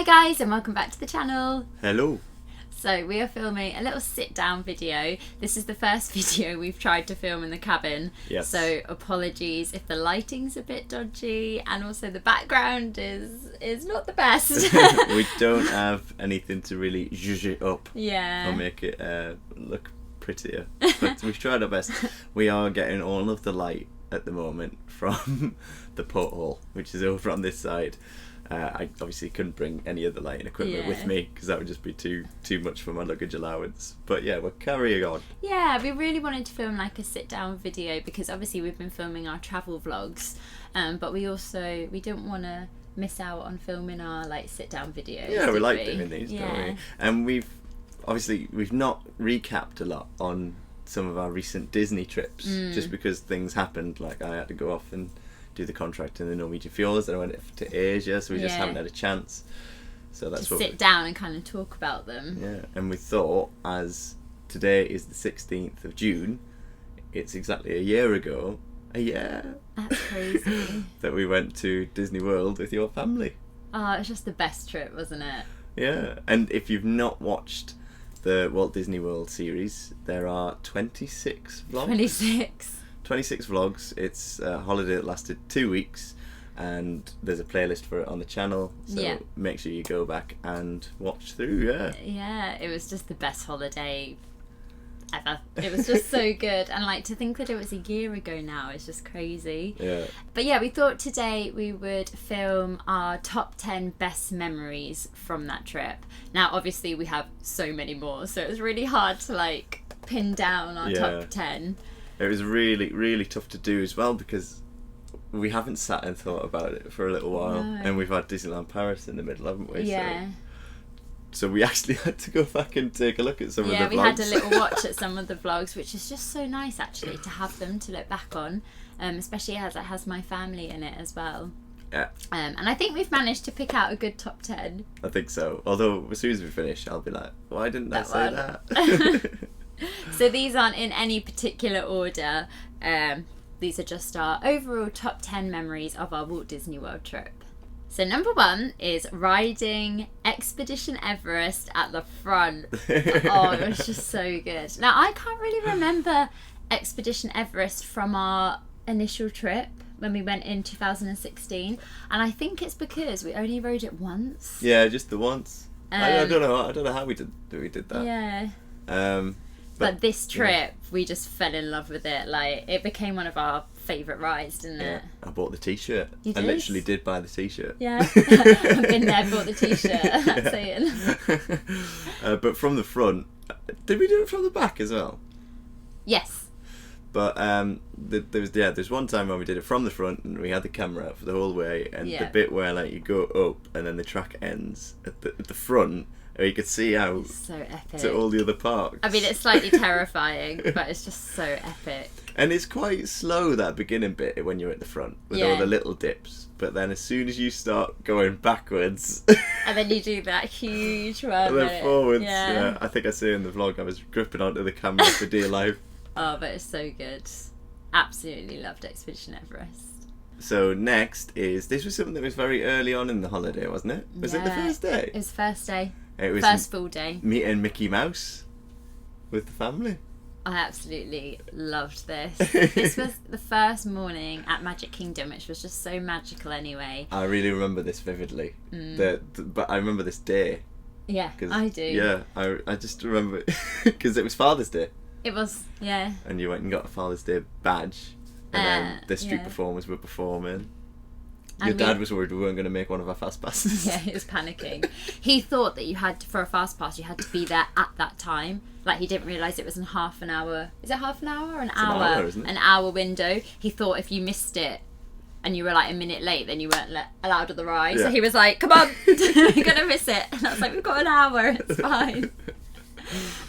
Hi guys, and welcome back to the channel. Hello. So we are filming a little sit down video. This is the first video we've tried to film in the cabin. Yes. So apologies if the lighting's a bit dodgy and also the background is not the best. We don't have anything to really zhuzh it up Yeah. or make it look prettier. But we've tried our best. We are getting all of the light at the moment from the porthole, which is over on this side. I obviously couldn't bring any of the lighting equipment with me because that would just be too much for my luggage allowance. But yeah, we're carrying on. Yeah, we really wanted to film like a sit down video because obviously we've been filming our travel vlogs, but we didn't want to miss out on filming our like sit down videos. Yeah, we like doing these, yeah. don't we? And we've not recapped a lot on some of our recent Disney trips just because things happened. Like I had to go off and do the contract in the Norwegian fjords, then I went to Asia, so we just haven't had a chance. So that's to what sit down and kind of talk about them. Yeah, and we thought, as today is the 16th of June, it's exactly a year ago. That's crazy. That we went to Disney World with your family. Oh, it was just the best trip, wasn't it? Yeah, and if you've not watched the Walt Disney World series, there are 26 vlogs. 26 vlogs. It's a holiday that lasted 2 weeks, and there's a playlist for it on the channel, so make sure you go back and watch through. Yeah, it was just the best holiday ever. It was just so good, and like to think that it was a year ago now is just crazy. Yeah. But yeah, we thought today we would film our top 10 best memories from that trip. Now obviously we have so many more, so it was really hard to like pin down our top 10. It was really, really tough to do as well because we haven't sat and thought about it for a little while, and we've had Disneyland Paris in the middle, haven't we? Yeah. So we actually had to go back and take a look at some of the vlogs. Yeah, we had a little watch at some of the vlogs, which is just so nice actually to have them to look back on, especially as it has my family in it as well. Yeah. And I think we've managed to pick out a good top 10. I think so. Although as soon as we finish, I'll be like, why didn't I say that? So these aren't in any particular order. These are just our overall top 10 memories of our Walt Disney World trip. So number 1 is riding Expedition Everest at the front. Oh, it was just so good. Now, I can't really remember Expedition Everest from our initial trip when we went in 2016. And I think it's because we only rode it once. Yeah, just the once. I don't know how we did that. Yeah. But this trip, we just fell in love with it. Like, it became one of our favourite rides, didn't it? I bought the t-shirt. You I did? literally did buy the t-shirt. Yeah. I've been there, bought the t-shirt. That's saying. But from the front, did we do it from the back as well? Yes. But there's one time when we did it from the front and we had the camera out for the whole way, and the bit where like you go up and then the track ends at the front, where you could see out so epic to all the other parks. I mean, it's slightly terrifying, but it's just so epic. And it's quite slow, that beginning bit when you're at the front with all the little dips, but then as soon as you start going backwards and then you do that huge one and then forwards, I think I say in the vlog I was gripping onto the camera for dear life. Oh, but it's so good. Absolutely loved Expedition Everest. So next this was something that was very early on in the holiday, wasn't it? Was it the first day? It was the first day. It was first full day. Meeting Mickey Mouse with the family. I absolutely loved this. This was the first morning at Magic Kingdom, which was just so magical anyway. I really remember this vividly. But I remember this day. Yeah, I do. Yeah, I just remember because it was Father's Day. It was, yeah. And you went and got a Father's Day badge, and then the street performers were performing. Your dad was worried we weren't going to make one of our fast passes. Yeah, he was panicking. He thought that you had to, for a fast pass, you had to be there at that time. Like, he didn't realise it was in half an hour. Is it half an hour or an hour? An hour, isn't it? An hour window. He thought if you missed it and you were like a minute late, then you weren't allowed on the ride. Yeah. So he was like, come on, you're going to miss it. And I was like, we've got an hour, it's fine.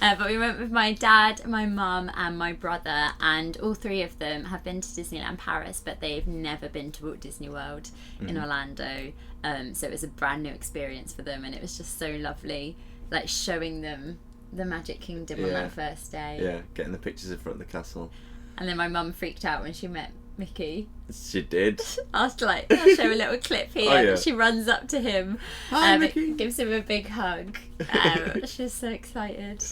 But we went with my dad, my mum and my brother, and all three of them have been to Disneyland Paris, but they've never been to Walt Disney World in Orlando, so it was a brand new experience for them, and it was just so lovely, like showing them the Magic Kingdom on that first day. Yeah, getting the pictures in front of the castle. And then my mum freaked out when she met Mickey. She did. I'll show a little clip here. Oh, yeah. She runs up to him, Hi, Mickey. gives him a big hug. She's so excited.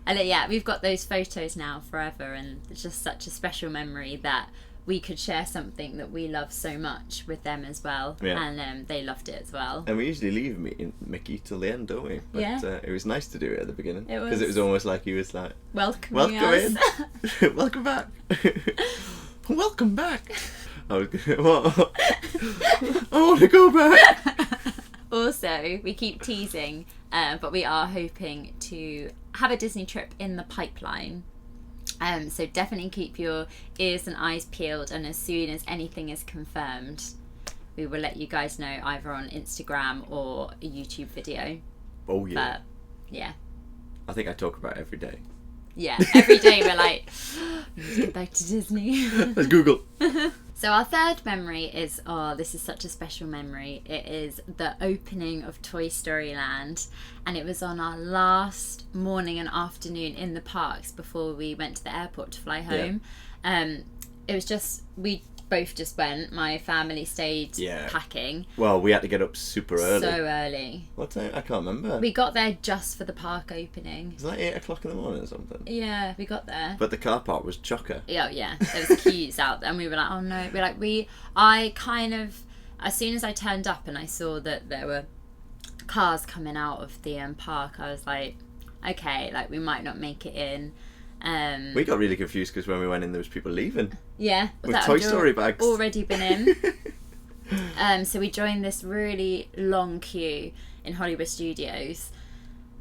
And yeah, we've got those photos now forever, and it's just such a special memory that we could share something that we love so much with them as well. Yeah. And they loved it as well. And we usually leave Mickey till the end, don't we? But, Yeah. It was nice to do it at the beginning. It was. Because it was almost like he was like, Welcome in. Welcome back. Welcome back. I want to go back. Also, we keep teasing, but we are hoping to have a Disney trip in the pipeline. So definitely keep your ears and eyes peeled, and as soon as anything is confirmed, we will let you guys know either on Instagram or a YouTube video. Oh yeah. But yeah. I think I talk about it every day. Yeah, every day we're like, we need to get back to Disney. Let's Google. So our third memory is, this is such a special memory. It is the opening of Toy Story Land, and it was on our last morning and afternoon in the parks before we went to the airport to fly home. Yeah. It was just, we both just went. My family stayed packing. Well, we had to get up super early. So early. What time? I can't remember. We got there just for the park opening. It was like 8 o'clock in the morning or something. Yeah, we got there. But the car park was chocker. Yeah. There was queues out there, and we were like, oh no. I kind of, as soon as I turned up and I saw that there were cars coming out of the park, I was like, okay, like we might not make it in. We got really confused because when we went in, there was people leaving. Yeah, with Toy Story bags. Already been in. So we joined this really long queue in Hollywood Studios,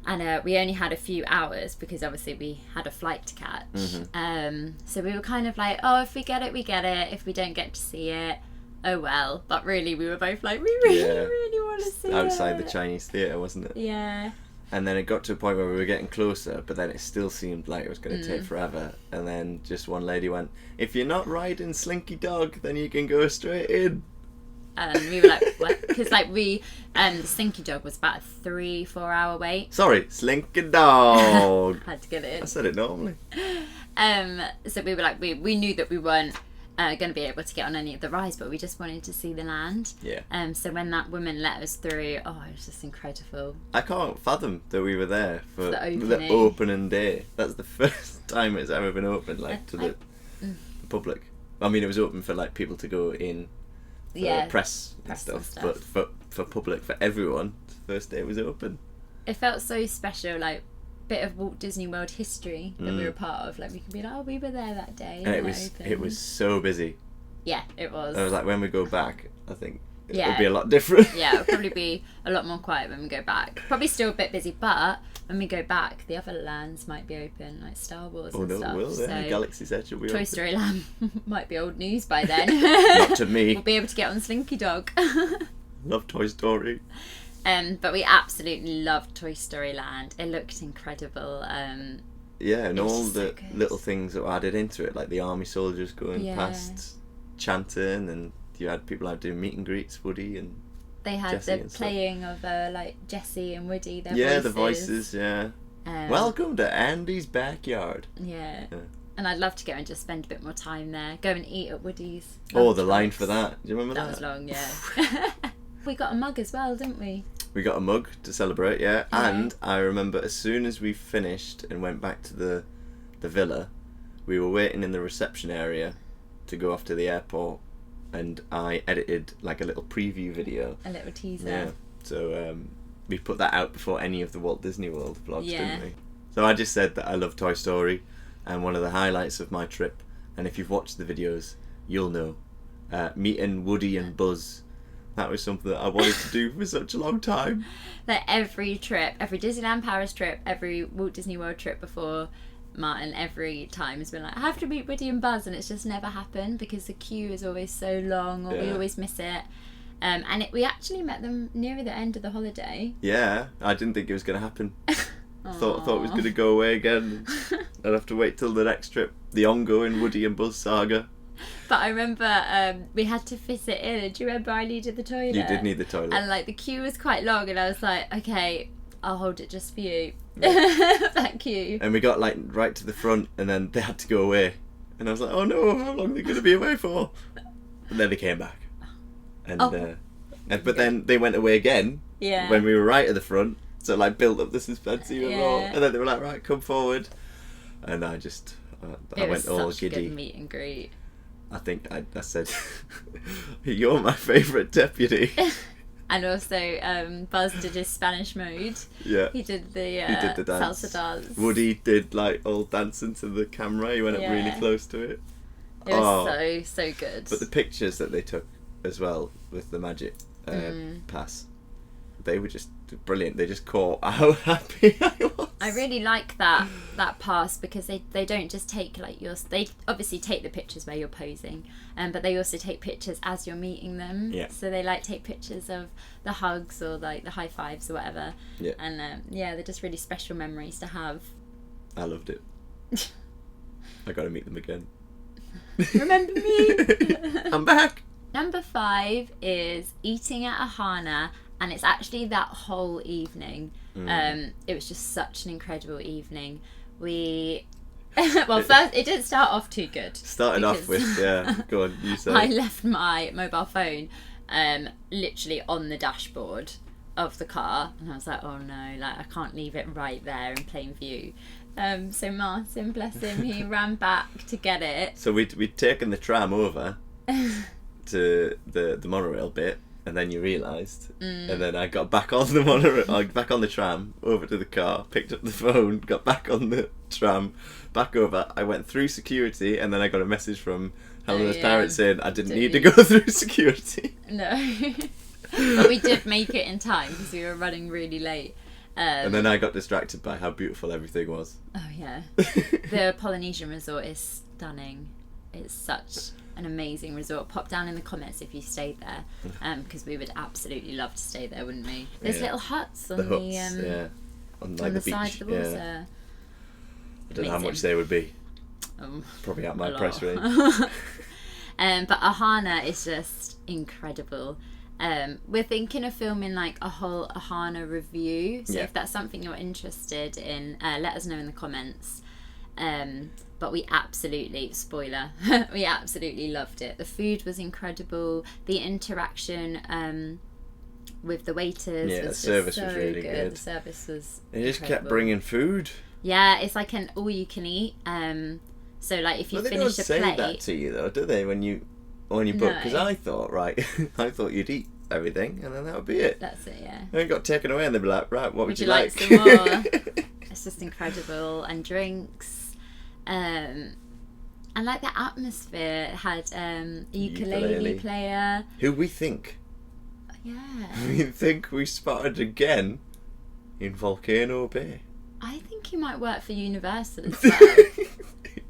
and we only had a few hours because obviously we had a flight to catch. Mm-hmm. So we were kind of like, oh, if we get it, we get it. If we don't get to see it, oh well. But really, we were both like, we really want to see it. Outside the Chinese theatre, wasn't it? Yeah. And then it got to a point where we were getting closer, but then it still seemed like it was going to take forever. And then just one lady went, if you're not riding Slinky Dog, then you can go straight in. And we were like, what? Because the Slinky Dog was about a 3-4 hour wait. Sorry, Slinky Dog. Had to get it in. I said it normally. So we were like, we knew that we weren't going to be able to get on any of the rides, but we just wanted to see the land. Yeah. So when that woman let us through, it was just incredible. I can't fathom that we were there for the opening day. That's the first time it's ever been opened, to the public. I mean, it was open for people to go in, for press and stuff. But for public, for everyone, the first day it was open. It felt so special, bit of Walt Disney World history that we were part of. We could be like, oh, we were there that day. And it was so busy. Yeah, it was. I was like, when we go back, I think it'll be a lot different. Yeah, it'll probably be a lot more quiet when we go back. Probably still a bit busy, but when we go back, the other lands might be open, like Star Wars and stuff. Oh no, will they? Galaxy's Edge will be open. Toy Story Land might be old news by then. Not to me. We'll be able to get on Slinky Dog. Love Toy Story. But we absolutely loved Toy Story Land. It looked incredible. And all the little things that were added into it, like the army soldiers going past, chanting, and you had people out doing meet and greets, Woody and they had Jessie the playing of Jessie and Woody. Their voices. The voices. Yeah. Welcome to Andy's backyard. Yeah. And I'd love to go and just spend a bit more time there. Go and eat at Woody's. Oh, the line for that. Do you remember that? That was long, yeah. We got a mug as well, didn't we? We got a mug to celebrate, yeah. And I remember as soon as we finished and went back to the villa, we were waiting in the reception area to go off to the airport, and I edited a little preview video. A little teaser. Yeah. So we put that out before any of the Walt Disney World vlogs, didn't we? So I just said that I love Toy Story, and one of the highlights of my trip, and if you've watched the videos, you'll know, meeting Woody and Buzz. That was something that I wanted to do for such a long time. Every trip, every Disneyland Paris trip, every Walt Disney World trip before, Martyn every time has been like, I have to meet Woody and Buzz, and it's just never happened because the queue is always so long, or we always miss it. We actually met them near the end of the holiday. Yeah, I didn't think it was going to happen. Thought it was going to go away again. I'd have to wait till the next trip, the ongoing Woody and Buzz saga. But I remember we had to fit it in. Do you remember I needed the toilet? You did need the toilet. And the queue was quite long, and I was like, okay, I'll hold it just for you. Thank you. And we got right to the front, and then they had to go away. And I was like, oh no, how long are they going to be away for? And then they came back. And, but then they went away again when we were right at the front. So like built up the suspense even more. And then they were like, right, come forward. And I just, I went all giddy. It was such a good meet and greet. I think I said, you're my favourite deputy. And also, Buzz did his Spanish mode. Yeah. He did the dance. salsa dance. Woody did like all dancing to the camera. He went up really close to it. It was so good. But the pictures that they took as well with the magic pass, they were just brilliant. They just caught how happy I was. I really like that pass because they don't just take like they obviously take the pictures where you're posing, but they also take pictures as you're meeting them. Yeah. So they like take pictures of the hugs or like the high fives or whatever. Yeah. And they're just really special memories to have. I loved it. I got to meet them again. Remember me? I'm back. Number 5 is eating at Ohana, and it's actually that whole evening. It was just such an incredible evening. First it didn't start off too good. Started off with go on, you say. I left my mobile phone literally on the dashboard of the car, and I was like, oh no, like I can't leave it right there in plain view. So Martyn, bless him, he ran back to get it. So we'd taken the tram over to the monorail bit, and then you realised, and then I got back on the monorail, back on the tram, over to the car, picked up the phone, got back on the tram, back over. I went through security, and then I got a message from Helena's parents saying I didn't need to go through security. No. But we did make it in time because we were running really late. And then I got distracted by how beautiful everything was. Oh yeah. The Polynesian resort is stunning. It's such an amazing resort. Pop down in the comments if you stayed there, because we would absolutely love to stay there, wouldn't we? There's little huts on on the beach. side of the water. Yeah. I don't know how much they would be. Probably at my price range. But Ohana is just incredible. We're thinking of filming like a whole Ohana review, so if that's something you're interested in, let us know in the comments. But we absolutely, spoiler, we absolutely loved it. The food was incredible. The interaction with the waiters was the just service so was really good. The service was They just kept bringing food. Yeah, it's like an all you can eat. So like if you finish a plate, they don't say that to you though, do they? When you book? Because I thought you'd eat everything and then that would be it. That's it, yeah. And it got taken away and they'd be like, right, what would you like? Some more? It's just incredible. And drinks. And like the atmosphere, it had a ukulele player. Who we think. Yeah. We think we spotted again in Volcano Bay. I think he might work for Universal as well.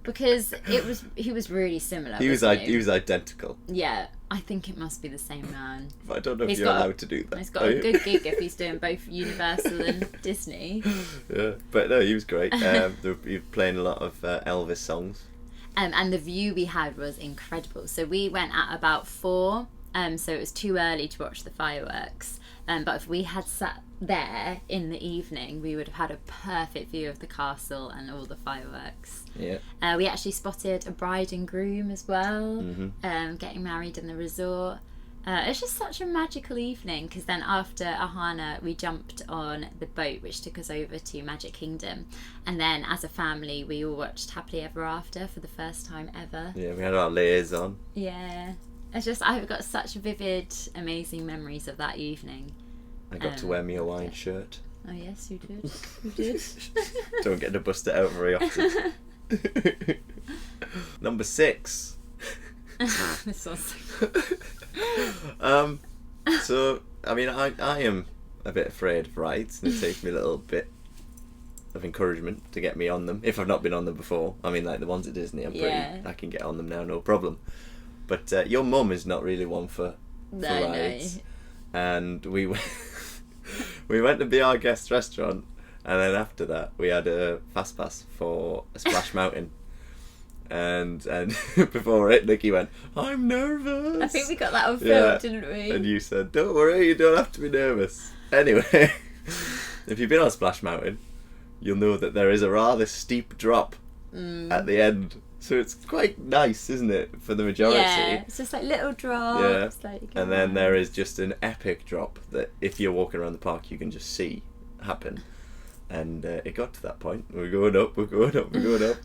Because he was really similar. He was identical. Yeah, I think it must be the same man. But I don't know if you're allowed to do that. He's got a good gig if he's doing both Universal and Disney. Yeah, but no, he was great. He was playing a lot of Elvis songs. And the view we had was incredible. So we went at about 4, so it was too early to watch the fireworks. But if we had sat there in the evening, we would have had a perfect view of the castle and all the fireworks. Yeah. We actually spotted a bride and groom as well, getting married in the resort. It's just such a magical evening because then after Ohana we jumped on the boat which took us over to Magic Kingdom, and then as a family we all watched Happily Ever After for the first time ever. Yeah, we had our layers on. Yeah. It's just, I've got such vivid, amazing memories of that evening. I got to wear me a Hawaiian shirt. Oh yes, you did. You did. Don't get to bust it out very often. Number 6. This was so I mean I am a bit afraid of rides, and it takes me a little bit of encouragement to get me on them if I've not been on them before. I mean, like the ones at Disney, I can get on them now, no problem. But your mum is not really one for rides. No. And we went to be our guest restaurant, and then after that we had a fast pass for a Splash Mountain. And before it, Nikki went, I'm nervous. I think we got that on film, didn't we? And you said, don't worry, you don't have to be nervous. Anyway, if you've been on Splash Mountain, you'll know that there is a rather steep drop at the end. So it's quite nice, isn't it, for the majority? Yeah, it's just like little drops. Yeah. Like, And then there is just an epic drop that if you're walking around the park, you can just see happen. And it got to that point. We're going up.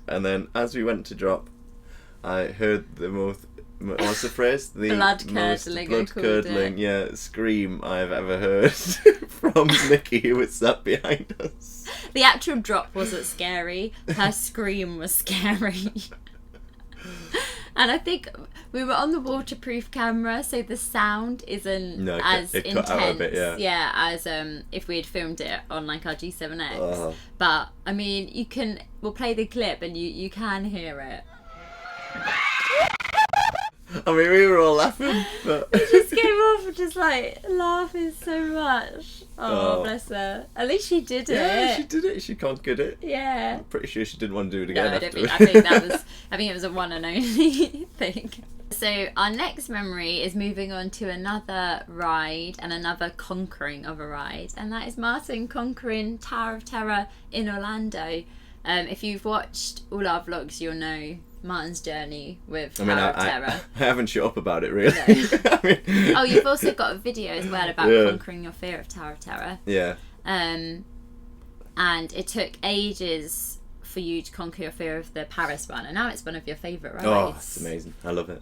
And then as we went to drop, I heard the most, what's the phrase? The blood-curdling, scream I've ever heard from Nikki, who was sat behind us. The actual drop wasn't scary. Her scream was scary. And I think we were on the waterproof camera, so the sound isn't as it intense. cut out a bit, yeah. As if we had filmed it on like our G7X. But I mean, we'll play the clip and you can hear it. I mean, we were all laughing, but We just came off just like laughing so much. Oh, bless her. At least she did it. Yeah, she did it. She conquered it. Yeah. I'm pretty sure she didn't want to do it again. No, I think it was a one and only thing. So our next memory is moving on to another ride and another conquering of a ride, and that is Martyn conquering Tower of Terror in Orlando. If you've watched all our vlogs, you'll know Martyn's journey with Tower of Terror. I haven't shut up about it really. No. Oh, you've also got a video as well about conquering your fear of Tower of Terror. Yeah. And it took ages for you to conquer your fear of the Paris one, and now it's one of your favourite rides. Oh, it's amazing. I love it.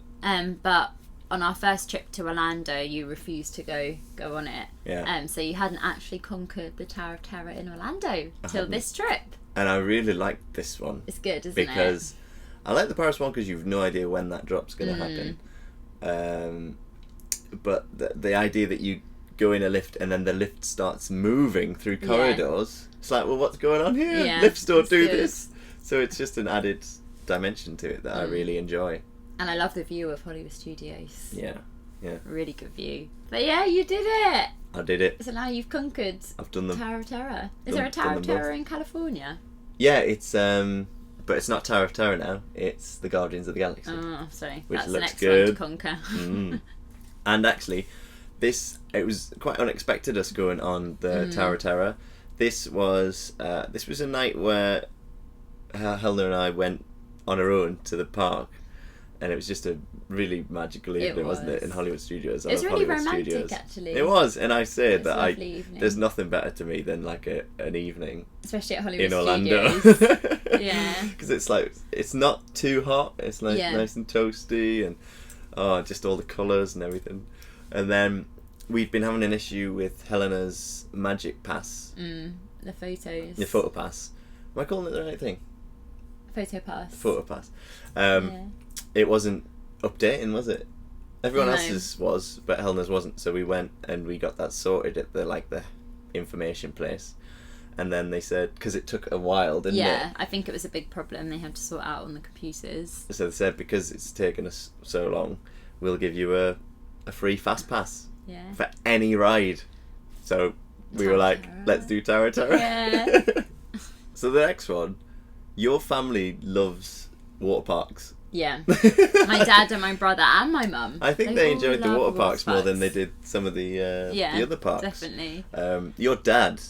But on our first trip to Orlando, you refused to go on it. Yeah. So you hadn't actually conquered the Tower of Terror in Orlando till this trip. And I really liked this one. It's good, isn't because I like the Paris one because you've no idea when that drop's going to happen. But the idea that you go in a lift and then the lift starts moving through corridors, it's like, well, what's going on here? Yeah, Lifts don't do this. So it's just an added dimension to it that I really enjoy. And I love the view of Hollywood Studios. Yeah. Really good view. But yeah, you did it. I did it. So now you've conquered Tower of Terror. Is there a Tower of Terror in California? Yeah, it's but it's not Tower of Terror now. It's the Guardians of the Galaxy. Oh, sorry. Which That's looks the next good. one to conquer. And actually, it was quite unexpected us going on the Tower of Terror. This was a night where Helena and I went on our own to the park, and it was just a really magical evening, wasn't it, in Hollywood Studios? It was really romantic, actually. It was, and I say that there's nothing better to me than like an evening, especially at Hollywood in Orlando. Studios. Yeah, because it's like it's not too hot. It's like nice and toasty, and just all the colours and everything. And then we'd been having an issue with Helena's Magic Pass. The photos. The photo pass. Am I calling it the right thing? Photo pass. Photo pass. It wasn't updating, was it? Everyone else's was, but Helena's wasn't. So we went and we got that sorted at the information place. And then they said, because it took a while, didn't it? Yeah, I think it was a big problem they had to sort out on the computers. So they said, because it's taken us so long, we'll give you a free fast pass for any ride. So we were like, let's do Tower of Terror. Yeah. So the next one, your family loves water parks. Yeah. My dad and my brother and my mum. I think they enjoyed the water parks more than they did some of the other parks. Definitely. Your dad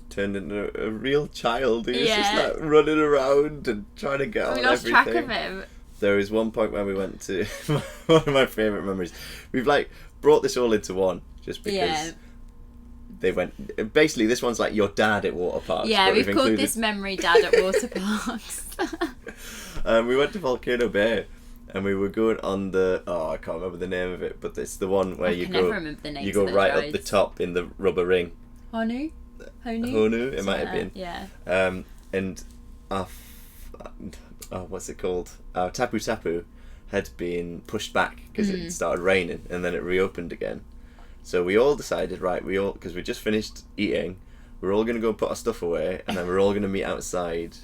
turned into a real child. He was just like running around and trying to get on everything. We lost track of him. There was one point where we went to one of my favourite memories. We've brought this all into one just because they went. Basically, this one's like your dad at water parks. Yeah, we've called this memory Dad at Water Parks. We went to Volcano Bay, and we were going on the. Oh, I can't remember the name of it, but it's the one where you go right up the top in the rubber ring. Honu, it might have been. Yeah. And what's it called? Our Tapu Tapu had been pushed back because it started raining, and then it reopened again. So we all decided, because we just finished eating, we're all going to go put our stuff away, and then we're all going to meet outside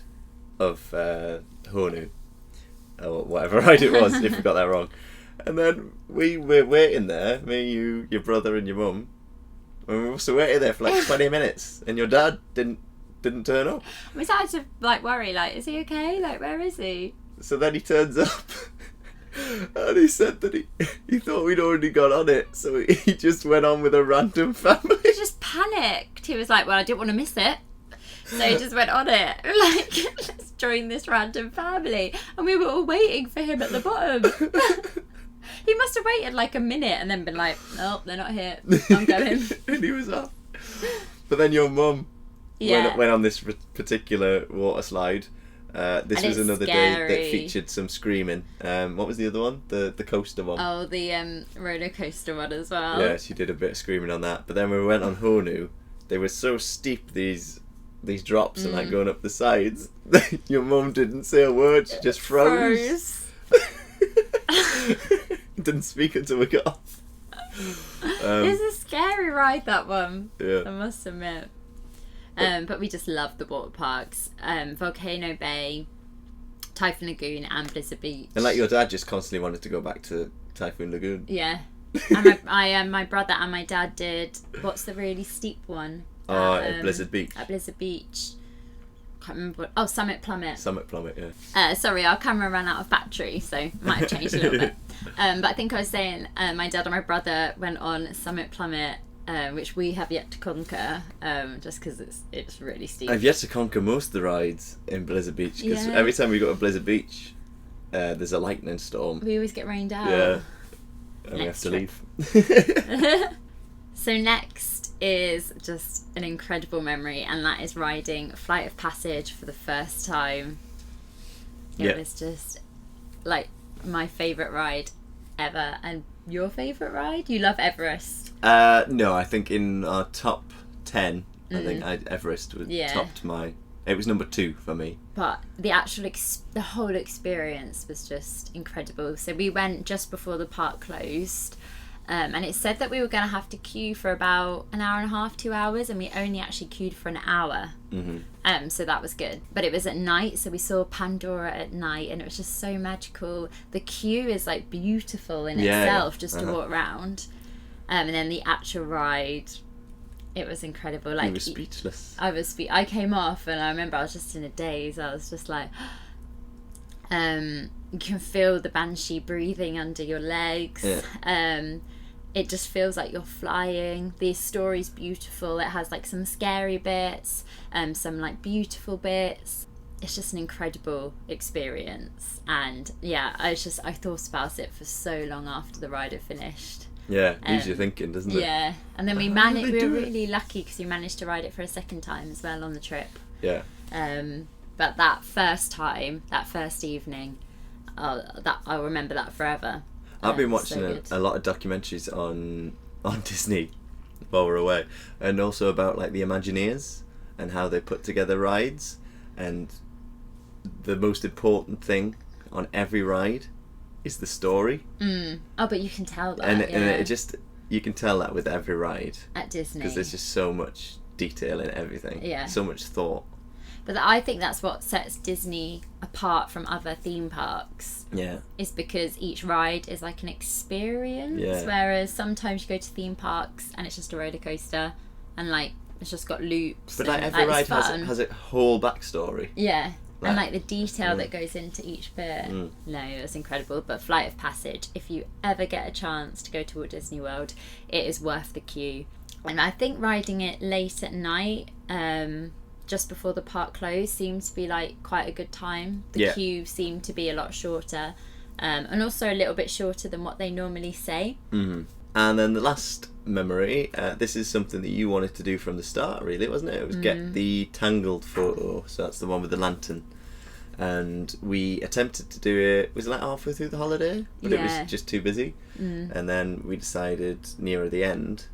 of Honu, or whatever ride it was, if we got that wrong. And then we were waiting there, me, you, your brother and your mum, and we must have waited there for 20 minutes, and your dad didn't turn up. We started to worry, is he okay? Where is he? So then he turns up. And he said that he thought we'd already got on it, so he just went on with a random family. He just panicked. He was like, well, I didn't want to miss it. So he just went on it. Let's just joined this random family, and we were all waiting for him at the bottom. He must have waited like a minute and then been like, oh, they're not here, I'm going. And he was off. But then your mum went on this particular water slide. This was another day that featured some screaming. What was the other one? The coaster one. Oh, the roller coaster one as well. Yeah, she did a bit of screaming on that. But then when we went on Honu, they were so steep, these drops and like going up the sides. Your mum didn't say a word. She just froze. Didn't speak until we got off. It's a scary ride, that one. Yeah. I must admit. But we just love the water parks. Volcano Bay, Typhoon Lagoon, and Blizzard Beach. And like your dad just constantly wanted to go back to Typhoon Lagoon. Yeah. And my brother and my dad did, what's the really steep one? At Blizzard Beach. At Blizzard Beach. Can't remember what. Oh, Summit Plummet. Summit Plummet, yeah. Sorry, our camera ran out of battery, so might have changed a little bit. But I think I was saying my dad and my brother went on Summit Plummet, which we have yet to conquer, just because it's really steep. I've yet to conquer most of the rides in Blizzard Beach, because every time we go to Blizzard Beach, there's a lightning storm. We always get rained out. Yeah. And we have to leave. So next is just an incredible memory, and that is riding Flight of Passage for the first time. It was just like my favourite ride ever. And your favourite ride? You love Everest. No, I think in our top 10, I think Everest topped my... It was number 2 for me. But the actual, the whole experience was just incredible. So we went just before the park closed, and it said that we were going to have to queue for about an hour and a half, 2 hours, and we only actually queued for an hour. Mm-hmm. So that was good. But it was at night, so we saw Pandora at night, and it was just so magical. The queue is like beautiful in itself, just to walk around. And then the actual ride, it was incredible. Like, you were speechless. I came off, and I remember I was just in a daze. I was just like, you can feel the banshee breathing under your legs. Yeah. It just feels like you're flying. The story's beautiful. It has like some scary bits, some like beautiful bits. It's just an incredible experience. And yeah, I thought about it for so long after the ride had finished. Yeah, leaves you thinking, doesn't it? Yeah, and then we were really lucky because we managed to ride it for a second time as well on the trip. Yeah. But that first evening, I'll remember that forever. I've been watching a lot of documentaries on Disney while we're away, and also about like the Imagineers and how they put together rides, and the most important thing on every ride is the story. Oh, but you can tell that. And it just, you can tell that with every ride. At Disney. Because there's just so much detail in everything. Yeah. So much thought. But I think that's what sets Disney apart from other theme parks. Yeah. Is because each ride is like an experience. Yeah. Whereas sometimes you go to theme parks and it's just a roller coaster and like it's just got loops. But like every ride has a whole backstory. Yeah. And like the detail that goes into each bit. No, it was incredible. But Flight of Passage, if you ever get a chance to go to Walt Disney World, it is worth the queue. And I think riding it late at night, just before the park closed, seemed to be like quite a good time. The queue seemed to be a lot shorter, and also a little bit shorter than what they normally say. Mm-hmm. And then the last memory, this is something that you wanted to do from the start, really, wasn't it? It was get the Tangled photo. So that's the one with the lantern. And we attempted to do it, was it like halfway through the holiday? But it was just too busy. And then we decided nearer the end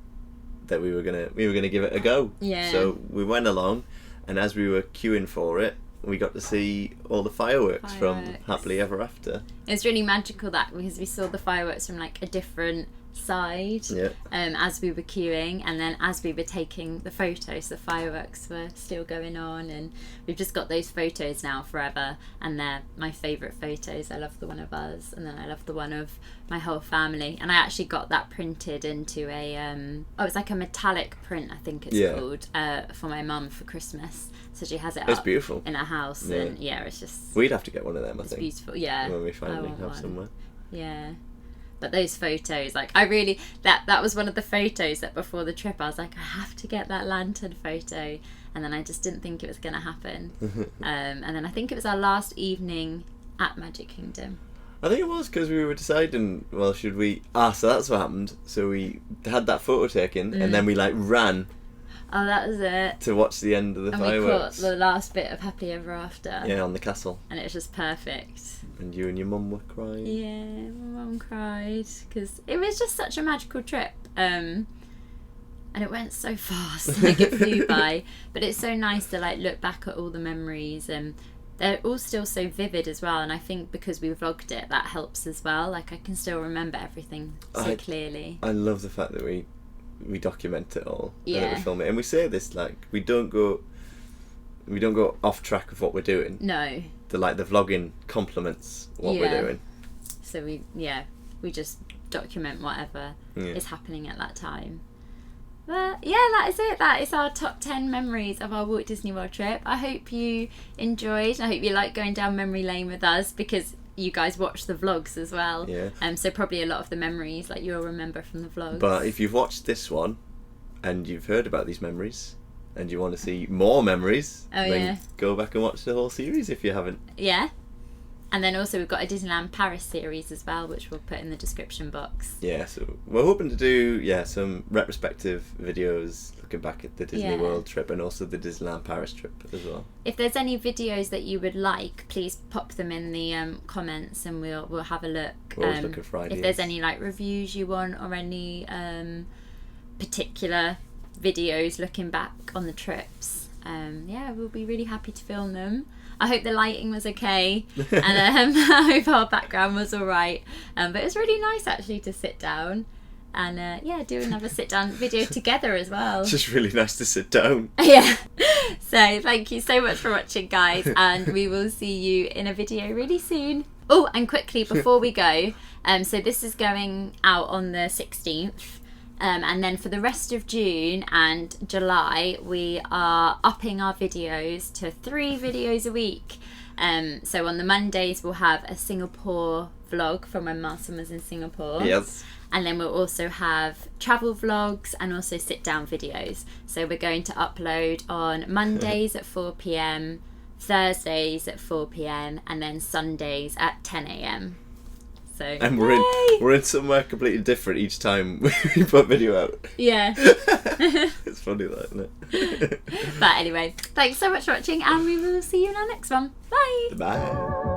that we were gonna give it a go. Yeah. So we went along, and as we were queuing for it, we got to see all the fireworks from Happily Ever After. It was really magical because we saw the fireworks from like a different side as we were queuing, and then as we were taking the photos, the fireworks were still going on, and we've just got those photos now forever, and they're my favourite photos. I love the one of us, and then I love the one of my whole family, and I actually got that printed into a it's like a metallic print, I think it's called, for my mum for Christmas, so she has it it's up beautiful in her house. And it's just, we'd have to get one of them, I think. It's beautiful. When we finally have somewhere. Yeah. But those photos, like, I really, that was one of the photos that before the trip I was like, I have to get that lantern photo, and then I just didn't think it was going to happen. And then I think it was our last evening at Magic Kingdom. I think it was because we were deciding, well, should we... so that's what happened. So we had that photo taken, and then we, like, ran... Oh, that was it. To watch the end of the fireworks. We caught the last bit of Happily Ever After. Yeah, on the castle. And it was just perfect. And you and your mum were crying. Yeah, my mum cried because it was just such a magical trip. And it went so fast, like it flew by. But it's so nice to like look back at all the memories, and they're all still so vivid as well. And I think because we vlogged it, that helps as well. Like I can still remember everything so clearly. I love the fact that we document it all. Yeah. And we film it, and we say this like we don't go off track of what we're doing. No. The vlogging complements what we're doing. So we just document whatever is happening at that time. But yeah, that is it. That is our top 10 memories of our Walt Disney World trip. I hope you enjoyed. I hope you like going down memory lane with us because you guys watch the vlogs as well. Yeah. So probably a lot of the memories like you'll remember from the vlogs. But if you've watched this one and you've heard about these memories and you want to see more memories, then go back and watch the whole series if you haven't. Yeah. And then also we've got a Disneyland Paris series as well, which we'll put in the description box. Yeah, so we're hoping to do some retrospective videos looking back at the Disney World trip and also the Disneyland Paris trip as well. If there's any videos that you would like, please pop them in the comments and we'll have a look. We're always looking for ideas. If there's any like reviews you want or any particular videos looking back on the trips, we'll be really happy to film them. I hope the lighting was okay, and I hope our background was all right. But it was really nice actually to sit down and do another sit down video together as well. It's just really nice to sit down. Yeah. So thank you so much for watching, guys, and we will see you in a video really soon. Oh, and quickly before we go, so this is going out on the 16th. And then for the rest of June and July, we are upping our videos to 3 videos a week. So on the Mondays, we'll have a Singapore vlog from when Martyn was in Singapore. Yes. And then we'll also have travel vlogs and also sit-down videos. So we're going to upload on Mondays at 4 p.m, Thursdays at 4 p.m, and then Sundays at 10 a.m. So, and we're in somewhere completely different each time we put video out. Yeah. It's funny that, isn't it? But anyway, thanks so much for watching, and we will see you in our next one. Bye. Bye.